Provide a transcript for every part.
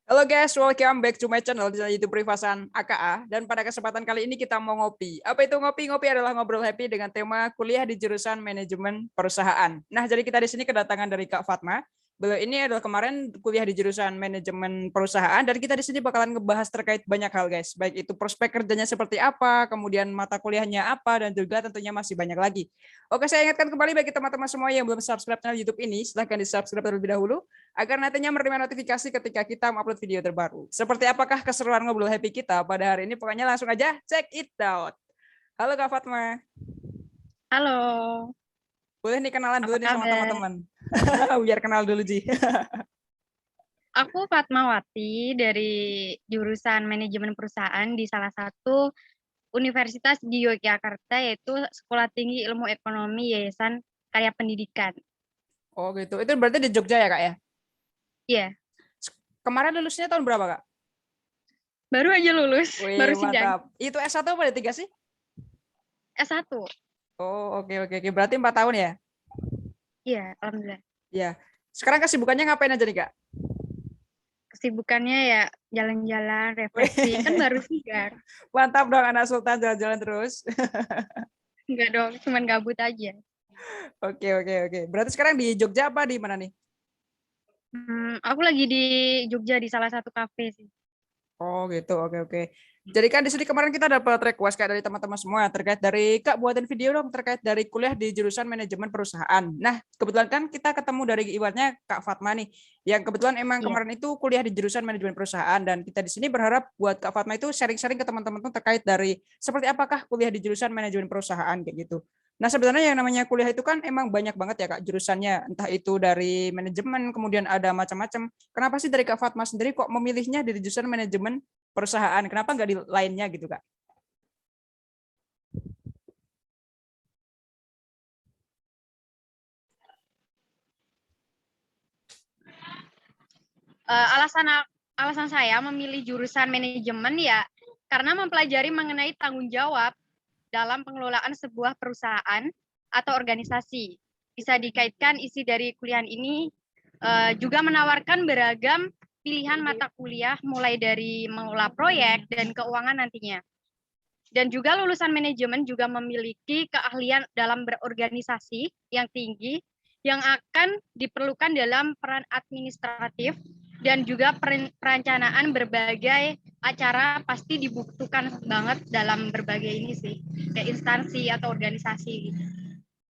Halo guys, welcome back to my channel di YouTube Privasan AKA. Dan pada kesempatan kali ini kita mau ngopi. Apa itu ngopi? Ngopi adalah ngobrol happy dengan tema kuliah di jurusan manajemen perusahaan. Nah, jadi kita di sini kedatangan dari Kak Fatma. Beliau ini adalah kemarin kuliah di jurusan manajemen perusahaan dan kita di sini bakalan ngebahas terkait banyak hal guys. Baik itu prospek kerjanya seperti apa, kemudian mata kuliahnya apa, dan juga tentunya masih banyak lagi. Oke, saya ingatkan kembali bagi teman-teman semua yang belum subscribe channel YouTube ini, silahkan di-subscribe terlebih dahulu agar nantinya menerima notifikasi ketika kita upload video terbaru. Seperti apakah keseruan ngobrol happy kita pada hari ini? Pokoknya langsung aja check it out. Halo Kak Fatma. Halo, Boleh nih kenalan apa dulu nih sama kabar? teman-teman. Biar kenal dulu Ji. Aku Fatmawati dari jurusan manajemen perusahaan di salah satu universitas di Yogyakarta, yaitu Sekolah Tinggi Ilmu Ekonomi Yayasan Karya Pendidikan. Oh gitu. Itu berarti di Jogja ya Kak ya? Iya, Kemarin lulusnya tahun berapa Kak? baru aja lulus, Wih baru sidang mantap. Itu S1 apa D3 sih? S1. Oh oke. Berarti 4 tahun ya? Iya, alhamdulillah. Ya. Sekarang kesibukannya ngapain aja nih Kak? Kesibukannya ya jalan-jalan, refreshing, kan Wih, baru sidang. mantap dong anak Sultan jalan-jalan terus. Enggak dong, cuman gabut aja. Oke. Berarti sekarang di Jogja apa di mana nih? Aku lagi di Jogja di salah satu kafe sih. Oh gitu, oke. Jadi kan di sini kemarin kita dapat request kayak dari teman-teman semua terkait dari Kak buatin video dong terkait dari kuliah di jurusan manajemen perusahaan. Nah kebetulan kan kita ketemu dari ibaratnya Kak Fatma nih, yang kebetulan emang Iya. kemarin itu kuliah di jurusan manajemen perusahaan dan kita di sini berharap buat Kak Fatma itu sharing-sharing ke teman-teman tuh terkait dari seperti apakah kuliah di jurusan manajemen perusahaan kayak gitu. Nah, sebenarnya yang namanya kuliah itu kan emang banyak banget ya Kak jurusannya, entah itu dari manajemen, kemudian ada macam-macam. Kenapa sih dari Kak Fatma sendiri kok memilihnya dari jurusan manajemen perusahaan? Kenapa nggak di lainnya gitu Kak? Alasan alasan saya memilih jurusan manajemen ya karena mempelajari mengenai tanggung jawab dalam pengelolaan sebuah perusahaan atau organisasi. Bisa dikaitkan isi dari kuliah ini juga menawarkan beragam pilihan mata kuliah mulai dari mengelola proyek dan keuangan nantinya. Dan juga lulusan manajemen juga memiliki keahlian dalam berorganisasi yang tinggi yang akan diperlukan dalam peran administratif dan juga perencanaan berbagai acara pasti dibutuhkan banget dalam berbagai ini sih, kayak instansi atau organisasi gitu.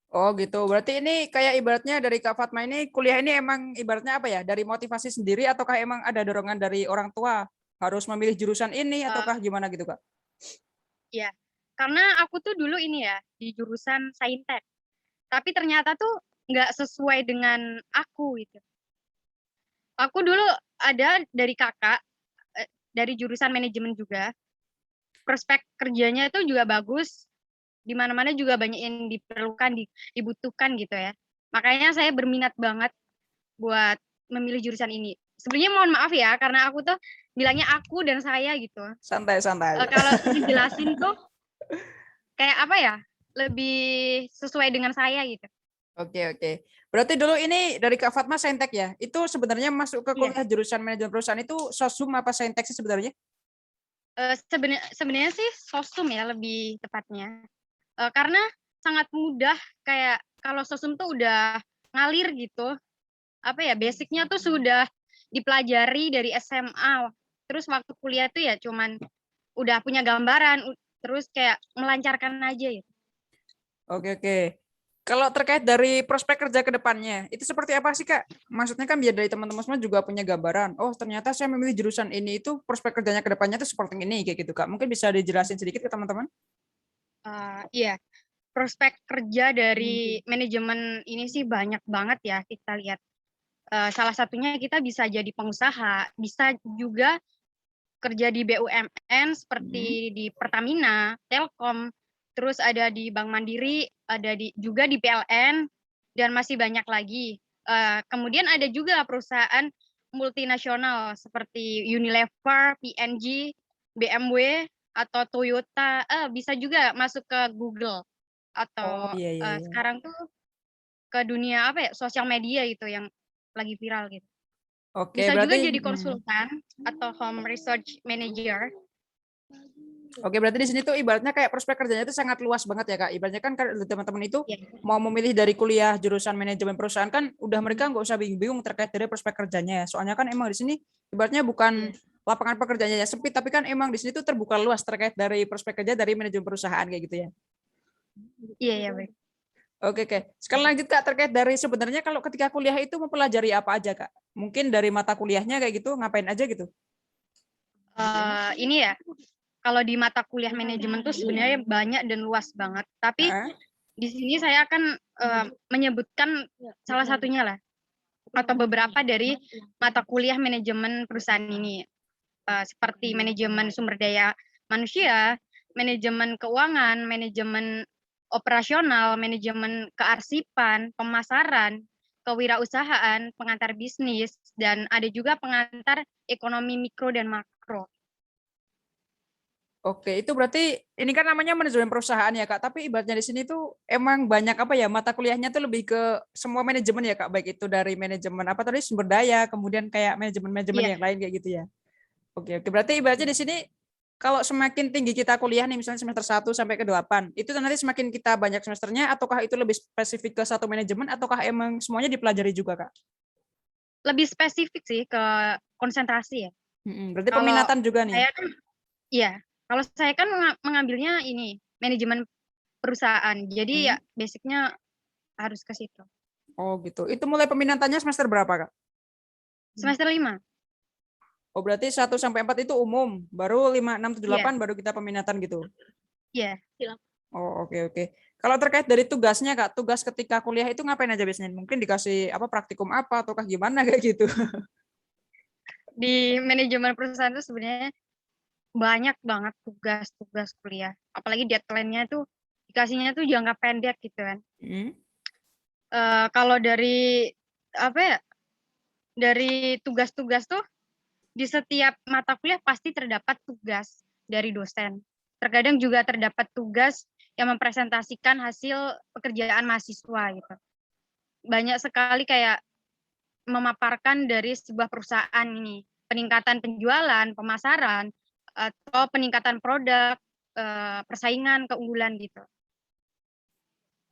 Oh gitu. Berarti ini kayak ibaratnya dari Kak Fatma ini kuliah ini emang ibaratnya apa ya? Dari motivasi sendiri ataukah emang ada dorongan dari orang tua harus memilih jurusan ini Uh, ataukah gimana gitu Kak? ya, karena aku tuh dulu ini ya di jurusan saintek, tapi ternyata tuh nggak sesuai dengan aku gitu. Aku dulu ada dari kakak dari jurusan manajemen juga. Prospek kerjanya itu juga bagus, di mana-mana juga banyak yang diperlukan, dibutuhkan gitu ya. Makanya saya berminat banget buat memilih jurusan ini. Sebenarnya mohon maaf ya, karena aku tuh bilangnya aku dan saya gitu. Santai. Kalau ngejelasin tuh kayak apa ya, lebih sesuai dengan saya gitu. Oke. Berarti dulu ini dari Kak Fatma Saintek ya. Itu sebenarnya masuk ke Iya, kuliah jurusan manajemen perusahaan itu sosum apa Saintek sih sebenarnya? sebenarnya sih sosum ya lebih tepatnya. Karena sangat mudah, kayak kalau sosum tuh udah ngalir gitu, apa ya, basicnya tuh sudah dipelajari dari SMA, terus waktu kuliah tuh ya cuman udah punya gambaran, terus kayak melancarkan aja gitu. Oke. Kalau terkait dari prospek kerja ke depannya, itu seperti apa sih Kak? Maksudnya kan biar dari teman-teman semua juga punya gambaran. Oh ternyata saya memilih jurusan ini itu prospek kerjanya ke depannya itu seperti ini kayak gitu Kak. Mungkin bisa dijelasin sedikit ke teman-teman? Iya, prospek kerja dari manajemen ini sih banyak banget ya kita lihat. Salah satunya kita bisa jadi pengusaha, bisa juga kerja di BUMN seperti di Pertamina, Telkom, terus ada di Bank Mandiri, ada juga di PLN, dan masih banyak lagi. Kemudian ada juga perusahaan multinasional seperti Unilever, P&G, BMW, atau Toyota. Bisa juga masuk ke Google Oh atau iya. sekarang tuh ke dunia apa ya, sosial media gitu yang lagi viral gitu. Oke, Bisa juga berarti jadi konsultan atau home research manager. Oke, berarti di sini tuh ibaratnya kayak prospek kerjanya itu sangat luas banget ya Kak. Ibaratnya kan kalau teman-teman itu Ya. mau memilih dari kuliah jurusan manajemen perusahaan kan udah mereka nggak usah bingung-bingung terkait dari prospek kerjanya ya. Soalnya kan emang di sini ibaratnya bukan lapangan pekerjaannya ya sempit, tapi kan emang di sini tuh terbuka luas terkait dari prospek kerja dari manajemen perusahaan kayak gitu ya. Iya, ya, baik. Oke, oke. Sekali lanjut Kak, terkait dari sebenarnya kalau ketika kuliah itu mempelajari apa aja Kak? Mungkin dari mata kuliahnya kayak gitu ngapain aja gitu? Ini ya, kalau di mata kuliah manajemen tuh sebenarnya banyak dan luas banget. Tapi di sini saya akan menyebutkan salah satunya lah, atau beberapa dari mata kuliah manajemen perusahaan ini. Seperti manajemen sumber daya manusia, manajemen keuangan, manajemen operasional, manajemen kearsipan, pemasaran, kewirausahaan, pengantar bisnis, dan ada juga pengantar ekonomi mikro dan makro. Oke, itu berarti ini kan namanya manajemen perusahaan ya Kak, tapi ibaratnya di sini tuh emang banyak apa ya, mata kuliahnya tuh lebih ke semua manajemen ya Kak, baik itu dari manajemen apa tadi sumber daya, kemudian kayak manajemen-manajemen Iya. yang lain kayak gitu ya. Oke, oke. Berarti ibaratnya di sini kalau semakin tinggi kita kuliah nih misalnya semester 1 sampai ke 8, itu nanti semakin kita banyak semesternya ataukah itu lebih spesifik ke satu manajemen ataukah emang semuanya dipelajari juga Kak? Lebih spesifik sih ke konsentrasi ya. Berarti Kalau peminatan juga nih. saya kan, iya, kalau saya kan mengambilnya ini manajemen perusahaan. Jadi ya basicnya harus ke situ. Oh gitu. Itu mulai peminatannya semester berapa Kak? Semester 5. Oh berarti 1 sampai 4 itu umum, baru 5, 6, 7, Iya, 8 baru kita peminatan gitu. iya. Oh oke, oke. Kalau terkait dari tugasnya Kak, tugas ketika kuliah itu ngapain aja biasanya? Mungkin dikasih apa praktikum apa ataukah gimana kayak gitu? Di manajemen perusahaan itu sebenarnya banyak banget tugas-tugas kuliah. Apalagi deadline-nya tuh dikasihnya tuh jangka pendek gitu kan. Kalau dari apa ya? Dari tugas-tugas tuh di setiap mata kuliah pasti terdapat tugas dari dosen. Terkadang juga terdapat tugas yang mempresentasikan hasil pekerjaan mahasiswa gitu. Banyak sekali kayak memaparkan dari sebuah perusahaan ini, peningkatan penjualan, pemasaran, atau peningkatan produk, persaingan, keunggulan gitu.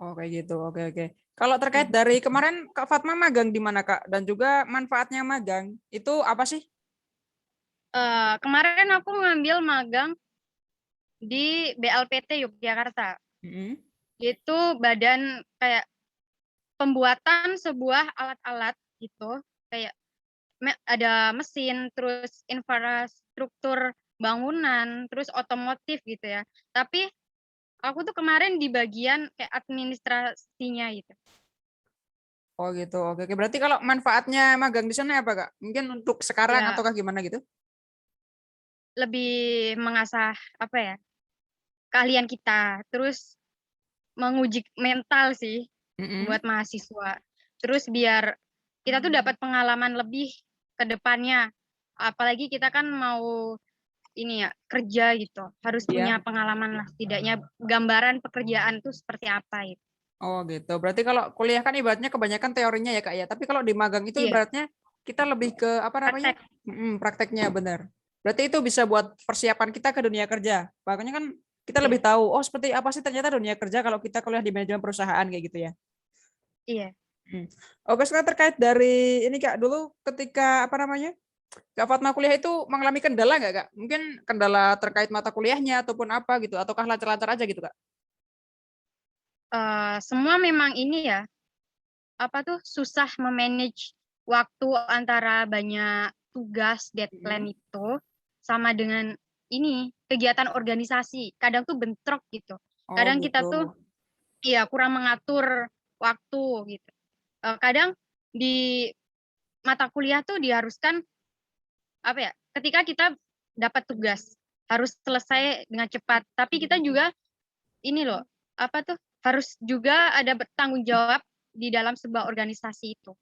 Oh kayak gitu, oke, oke. Kalau terkait dari kemarin Kak Fatma magang di mana Kak? Dan juga manfaatnya magang itu apa sih? Kemarin aku ngambil magang di BLPT Yogyakarta. Itu badan kayak pembuatan sebuah alat-alat gitu, kayak ada mesin, terus infrastruktur bangunan, terus otomotif gitu ya. Tapi aku tuh kemarin di bagian kayak administrasinya gitu. Oh gitu, oke, oke. Berarti kalau manfaatnya magang di sana apa Kak? Mungkin untuk sekarang Ya ataukah gimana gitu? lebih mengasah apa ya, keahlian kita, terus menguji mental sih buat mahasiswa. Terus biar kita tuh dapat pengalaman lebih ke depannya. Apalagi kita kan mau ini ya kerja gitu, harus Iya. punya pengalaman lah, setidaknya gambaran pekerjaan tuh seperti apa gitu. Oh gitu. Berarti kalau kuliah kan ibaratnya kebanyakan teorinya ya Kak ya. Tapi kalau di magang itu Iya, ibaratnya kita lebih ke apa namanya? praktek. Prakteknya benar. Berarti itu bisa buat persiapan kita ke dunia kerja. Makanya kan kita lebih Iya, tahu, oh seperti apa sih ternyata dunia kerja kalau kita kuliah di manajemen perusahaan kayak gitu ya. iya. Hmm. Oke, sekarang terkait dari ini Kak, dulu ketika apa namanya? Kak Fatma kuliah itu mengalami kendala nggak Kak? Mungkin kendala terkait mata kuliahnya ataupun apa gitu, ataukah lancar-lancar aja gitu Kak? Semua memang ini ya, apa tuh susah memanage waktu antara banyak tugas, Mm-mm. deadline itu sama dengan ini kegiatan organisasi. Kadang tuh bentrok gitu. Oh Kadang gitu. kita tuh iya kurang mengatur waktu gitu. Kadang di mata kuliah tuh diharuskan apa ya? Ketika kita dapat tugas harus selesai dengan cepat. Tapi kita juga ini loh, apa tuh? Harus juga ada bertanggung jawab di dalam sebuah organisasi itu.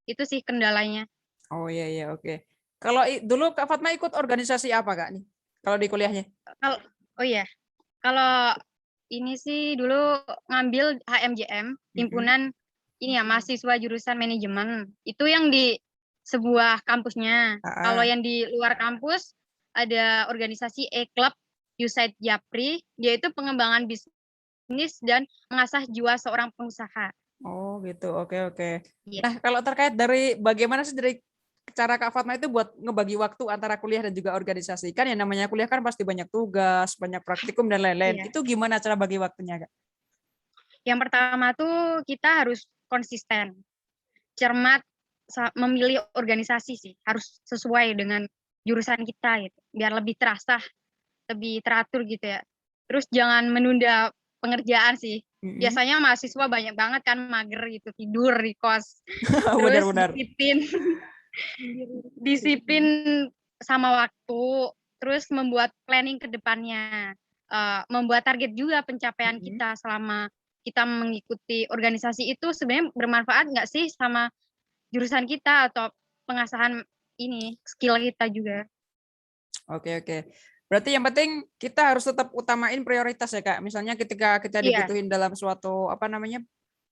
Itu sih kendalanya. Oh iya, iya, oke. Kalau dulu Kak Fatma ikut organisasi apa Kak nih? Kalau di kuliahnya? Kalau oh iya, kalau ini sih dulu ngambil HMJM, Mm-mm. himpunan ini ya mahasiswa jurusan manajemen. Itu yang di sebuah kampusnya. Kalau Ah, yang di luar kampus ada organisasi E-Club USAID Japri, yaitu pengembangan bisnis dan mengasah jiwa seorang pengusaha. oh gitu. Oke, oke. Iya. Nah, kalau terkait dari bagaimana sih dari cara Kak Fatma itu buat ngebagi waktu antara kuliah dan juga organisasi? Kan yang namanya kuliah kan pasti banyak tugas, banyak praktikum dan lain-lain. Iya. Itu gimana cara bagi waktunya, Kak? Yang pertama tuh kita harus konsisten, cermat memilih organisasi sih, harus sesuai dengan jurusan kita gitu, biar lebih terasa, lebih teratur gitu ya. Terus jangan menunda pengerjaan sih. Mm-mm. Biasanya mahasiswa banyak banget kan mager gitu, tidur di kos. Terus Benar-benar. disiplin, disiplin sama waktu, terus membuat planning ke depannya, membuat target juga pencapaian Mm-mm. kita selama kita mengikuti organisasi itu sebenarnya bermanfaat nggak sih sama jurusan kita atau pengasahan ini skill kita juga. Oke, oke. Berarti yang penting kita harus tetap utamain prioritas ya, Kak. Misalnya ketika kita Iya, dibutuhin dalam suatu apa namanya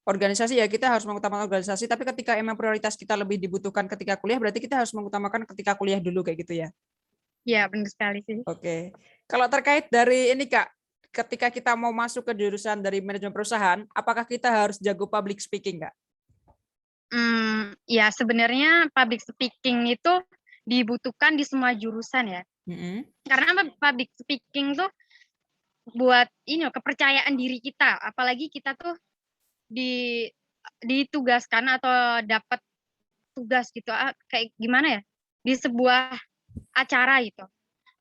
organisasi ya kita harus mengutamakan organisasi, tapi ketika emang prioritas kita lebih dibutuhkan ketika kuliah, berarti kita harus mengutamakan ketika kuliah dulu kayak gitu ya. iya benar sekali sih. Oke. Kalau terkait dari ini Kak, ketika kita mau masuk ke jurusan dari manajemen perusahaan, apakah kita harus jago public speaking, Kak? Ya sebenarnya public speaking itu dibutuhkan di semua jurusan ya. Mm-mm. Karena public speaking tuh buat ini loh, kepercayaan diri kita, apalagi kita tuh di ditugaskan atau dapat tugas gitu, kayak gimana ya? Di sebuah acara gitu.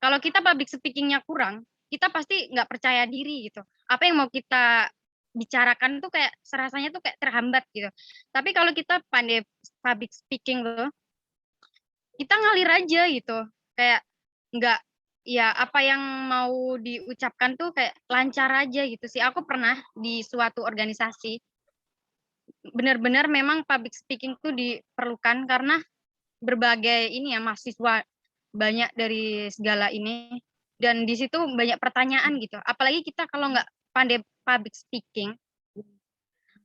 Kalau kita public speaking-nya kurang, kita pasti nggak percaya diri gitu. Apa yang mau kita bicarakan tuh kayak serasanya tuh kayak terhambat gitu. Tapi kalau kita pandai public speaking tuh, kita ngalir aja gitu. Kayak nggak ya apa yang mau diucapkan tuh kayak lancar aja gitu sih. Aku pernah di suatu organisasi benar-benar memang public speaking tuh diperlukan karena berbagai ini ya mahasiswa banyak dari segala ini dan di situ banyak pertanyaan gitu. Apalagi kita kalau nggak pandai public speaking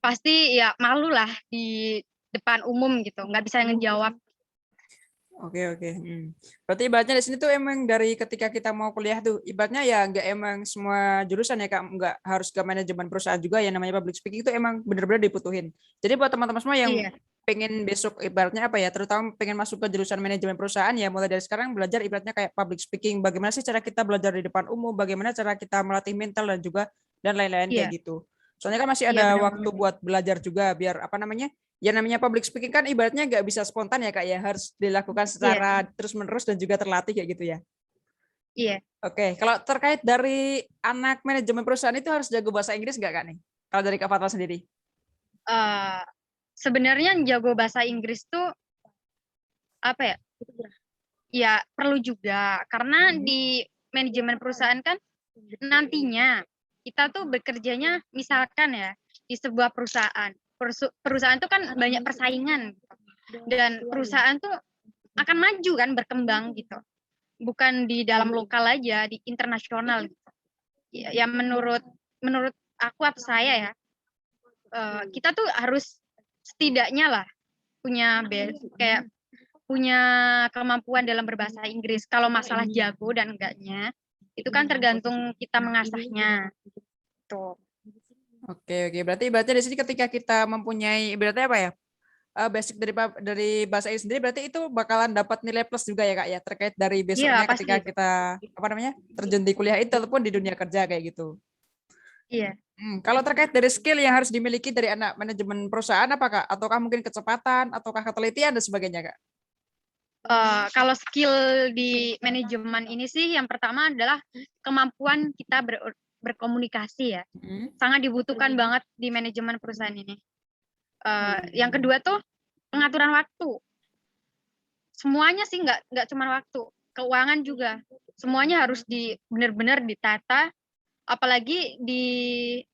pasti ya malu lah di depan umum gitu, nggak bisa ngejawab. Oke, oke. Berarti ibaratnya di sini tuh emang dari ketika kita mau kuliah tuh, ibaratnya ya nggak emang semua jurusan ya Kak, nggak harus ke manajemen perusahaan juga yang namanya public speaking itu emang benar-benar dibutuhin. Jadi buat teman-teman semua yang Iya, pengen besok ibaratnya apa ya, terutama pengen masuk ke jurusan manajemen perusahaan ya mulai dari sekarang belajar ibaratnya kayak public speaking, bagaimana sih cara kita belajar di depan umum, bagaimana cara kita melatih mental dan juga dan lain-lain kayak iya, gitu. Soalnya kan masih iya ada benar waktu banget. buat belajar juga biar apa namanya ya namanya public speaking kan ibaratnya nggak bisa spontan ya Kak ya, harus dilakukan Iya, secara terus-menerus dan juga terlatih kayak gitu ya. iya. Oke, kalau terkait dari anak manajemen perusahaan itu harus jago bahasa Inggris nggak Kak nih? Kalau dari Kak Fatwa sendiri? Eh, Sebenarnya jago bahasa Inggris tuh apa ya? Ya perlu juga karena Mhm. di manajemen perusahaan kan nantinya kita tuh bekerjanya misalkan ya di sebuah perusahaan. Perusahaan tuh kan banyak persaingan gitu. Dan perusahaan tuh akan maju kan berkembang gitu. Bukan di dalam lokal aja, di internasional gitu. Ya menurut menurut aku atau saya ya, kita tuh harus setidaknya lah punya kayak punya kemampuan dalam berbahasa Inggris. Kalau masalah jago dan enggaknya, itu kan tergantung kita mengasahnya. Tuh. Oke, oke. Berarti di sini ketika kita mempunyai berarti apa ya? Basic dari bahasa Inggris sendiri berarti itu bakalan dapat nilai plus juga ya Kak ya terkait dari Iya, besoknya pasti ketika itu. kita apa namanya terjun di kuliah itu ataupun di dunia kerja kayak gitu. Iya. Kalau terkait dari skill yang harus dimiliki dari anak manajemen perusahaan apa Kak? Ataukah mungkin kecepatan ataukah ketelitian dan sebagainya Kak? Kalau skill di manajemen ini sih yang pertama adalah kemampuan kita berkomunikasi ya. Hmm. Sangat dibutuhkan banget di manajemen perusahaan ini. Yang kedua tuh pengaturan waktu. Semuanya sih nggak cuma waktu, keuangan juga. Semuanya harus benar-benar ditata. Apalagi di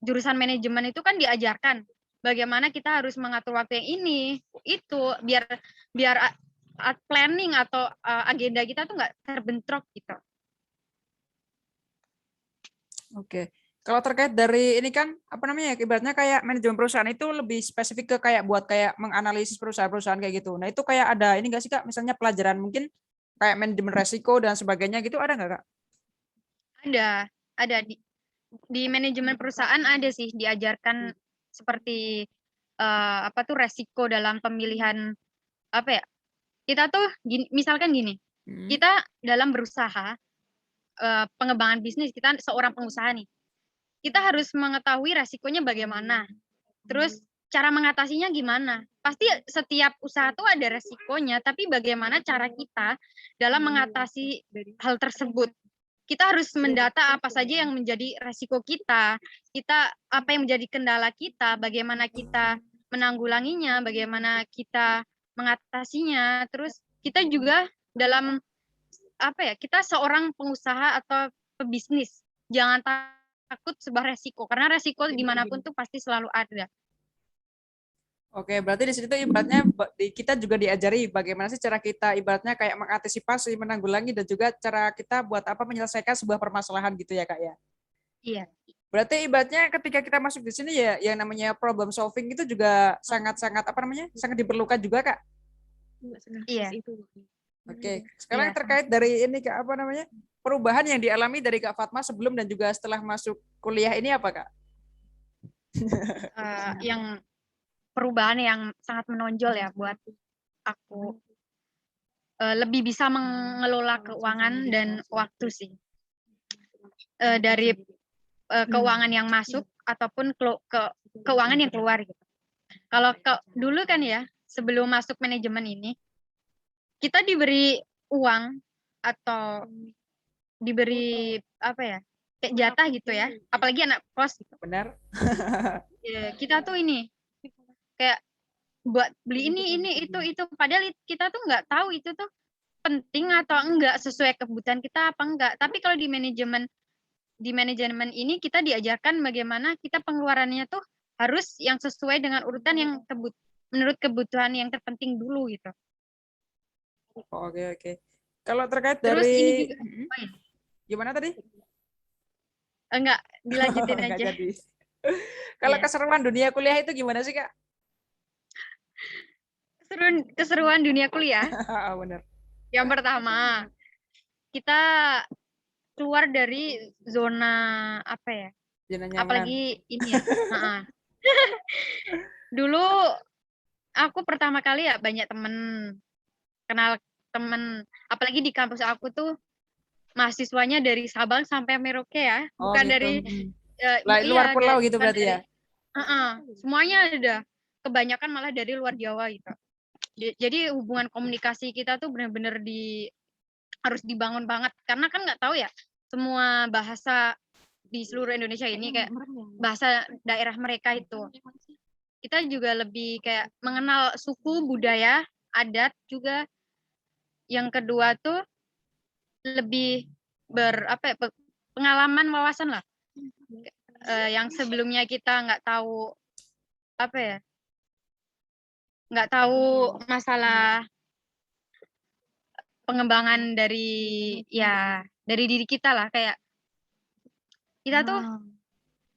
jurusan manajemen itu kan diajarkan bagaimana kita harus mengatur waktu yang ini, itu biar biar planning atau agenda kita tuh nggak terbentrok gitu. Oke. Kalau terkait dari ini kan apa namanya ya, ibaratnya kayak manajemen perusahaan itu lebih spesifik ke kayak buat kayak menganalisis perusahaan-perusahaan kayak gitu. Nah itu kayak ada ini nggak sih Kak, misalnya pelajaran mungkin kayak manajemen resiko dan sebagainya gitu ada nggak Kak? Ada di manajemen perusahaan ada sih diajarkan seperti apa tuh resiko dalam pemilihan apa ya? Kita tuh misalkan gini, Hmm. kita dalam berusaha pengembangan bisnis kita seorang pengusaha nih, kita harus mengetahui resikonya bagaimana. Terus cara mengatasinya gimana? Pasti setiap usaha tuh ada resikonya, tapi bagaimana cara kita dalam mengatasi hal tersebut? Kita harus mendata apa saja yang menjadi resiko kita apa yang menjadi kendala kita, bagaimana kita menanggulanginya, bagaimana kita mengatasinya. Terus kita juga dalam apa ya? Kita seorang pengusaha atau pebisnis, jangan takut sebuah resiko karena resiko dimanapun tuh pasti selalu ada. Oke, berarti di situ ibaratnya kita juga diajari bagaimana sih cara kita ibaratnya kayak mengantisipasi, menanggulangi dan juga cara kita buat apa menyelesaikan sebuah permasalahan gitu ya Kak ya. Iya, Berarti ibaratnya ketika kita masuk di sini ya yang namanya problem solving itu juga sangat-sangat apa namanya? Sangat diperlukan juga Kak. iya, Oke, sekarang iya. terkait dari ini Kak apa namanya? Perubahan yang dialami dari Kak Fatma sebelum dan juga setelah masuk kuliah ini apa Kak? Yang perubahan yang sangat menonjol ya buat aku lebih bisa mengelola keuangan dan waktu sih. Dari keuangan yang masuk ataupun keuangan yang keluar gitu. Kalau dulu kan ya sebelum masuk manajemen ini kita diberi uang atau diberi apa ya kayak jatah gitu ya, apalagi anak kos gitu. Benar? Kita tuh ini kayak buat beli ini itu padahal kita tuh nggak tahu itu tuh penting atau enggak sesuai kebutuhan kita apa enggak. Tapi kalau di manajemen ini kita diajarkan bagaimana kita pengeluarannya tuh harus yang sesuai dengan urutan yang menurut kebutuhan yang terpenting dulu gitu. Oke, oke. Kalau terkait Terus ini dari juga gimana tadi? enggak dilanjutin Nggak aja. jadi. Kalau Iya. keseruan dunia kuliah itu gimana sih Kak? Keseruan dunia kuliah. Benar. Yang pertama, kita keluar dari zona apa ya? Zona nyaman. Apalagi ini ya. Dulu aku pertama kali ya banyak temen, kenal temen, apalagi di kampus aku tuh mahasiswanya dari Sabang sampai Merauke ya, Oh bukan gitu. dari Luar iya pulau gitu bukan berarti ya? dari semuanya ada, kebanyakan malah dari luar Jawa gitu. Jadi hubungan komunikasi kita tuh benar-benar harus dibangun banget karena kan nggak tahu ya semua bahasa di seluruh Indonesia ini kayak bahasa daerah mereka itu. Kita juga lebih kayak mengenal suku, budaya, adat juga. Yang kedua tuh lebih pengalaman wawasan lah. Yang sebelumnya kita nggak tahu apa ya, nggak tahu masalah pengembangan dari diri kita lah kayak kita tuh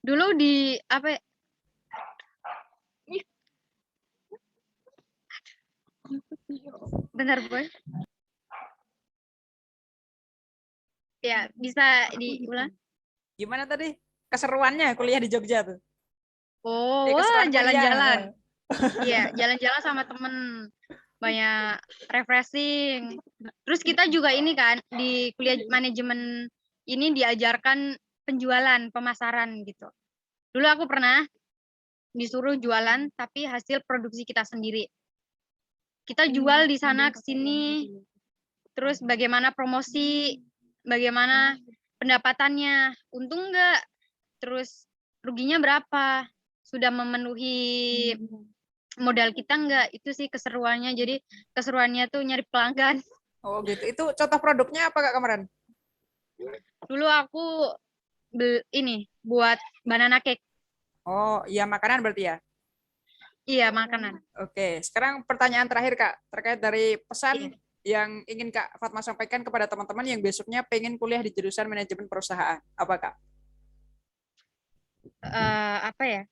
dulu di apa ya, benar boy ya bisa diulang. Gimana tadi? Keseruannya kuliah di Jogja tuh. Wah, Keseruan kuliah. jalan-jalan. Iya, jalan-jalan sama temen, banyak refreshing. Terus kita juga ini kan di kuliah manajemen ini diajarkan penjualan, pemasaran gitu. Dulu aku pernah disuruh jualan tapi hasil produksi kita sendiri. Kita jual di sana ke sini, terus bagaimana promosi, bagaimana pendapatannya, untung enggak, terus ruginya berapa, sudah memenuhi modal kita enggak, itu sih keseruannya. Jadi keseruannya tuh nyari pelanggan. Oh gitu. Itu contoh produknya apa Kak kemarin? Dulu aku ini buat banana cake. Oh iya makanan berarti ya? Iya, makanan. Oke. Sekarang pertanyaan terakhir Kak. Terkait dari pesan Iya. yang ingin Kak Fatma sampaikan kepada teman-teman yang besoknya pengen kuliah di jurusan manajemen perusahaan. Apa Kak? apa ya?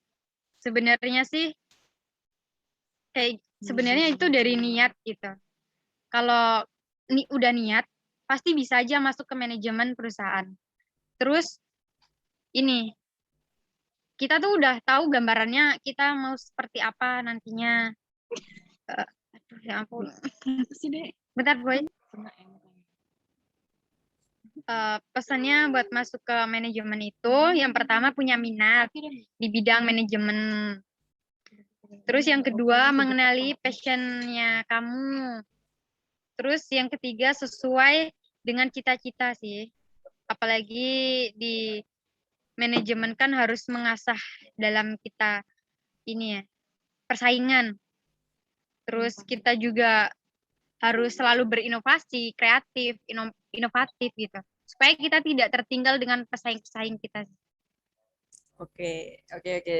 Sebenarnya sih kayak sebenarnya itu dari niat gitu. Kalau udah niat, pasti bisa aja masuk ke manajemen perusahaan. Terus ini, kita tuh udah tahu gambarannya kita mau seperti apa nantinya. Aduh, ya ampun. Bentar, Boy. Pesannya buat masuk ke manajemen itu, yang pertama punya minat di bidang manajemen. Terus yang kedua, mengenali passionnya kamu. Terus yang ketiga, sesuai dengan cita-cita sih. Apalagi di manajemen kan harus mengasah dalam kita ini ya, persaingan. Terus kita juga harus selalu berinovasi, kreatif, inovatif gitu. Supaya kita tidak tertinggal dengan pesaing-pesaing kita. Oke, oke, oke.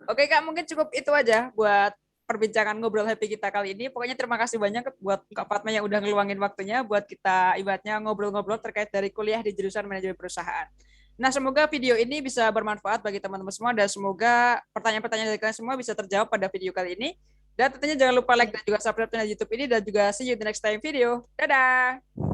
Oke, Kak, mungkin cukup itu aja buat perbincangan ngobrol happy kita kali ini. Pokoknya terima kasih banyak buat Kak Fatma yang udah ngeluangin waktunya buat kita ibaratnya ngobrol-ngobrol terkait dari kuliah di jurusan manajemen perusahaan. Nah, semoga video ini bisa bermanfaat bagi teman-teman semua dan semoga pertanyaan-pertanyaan dari kalian semua bisa terjawab pada video kali ini. Dan tentunya jangan lupa like dan juga subscribe channel YouTube ini dan juga see you in the next time video. Dadah!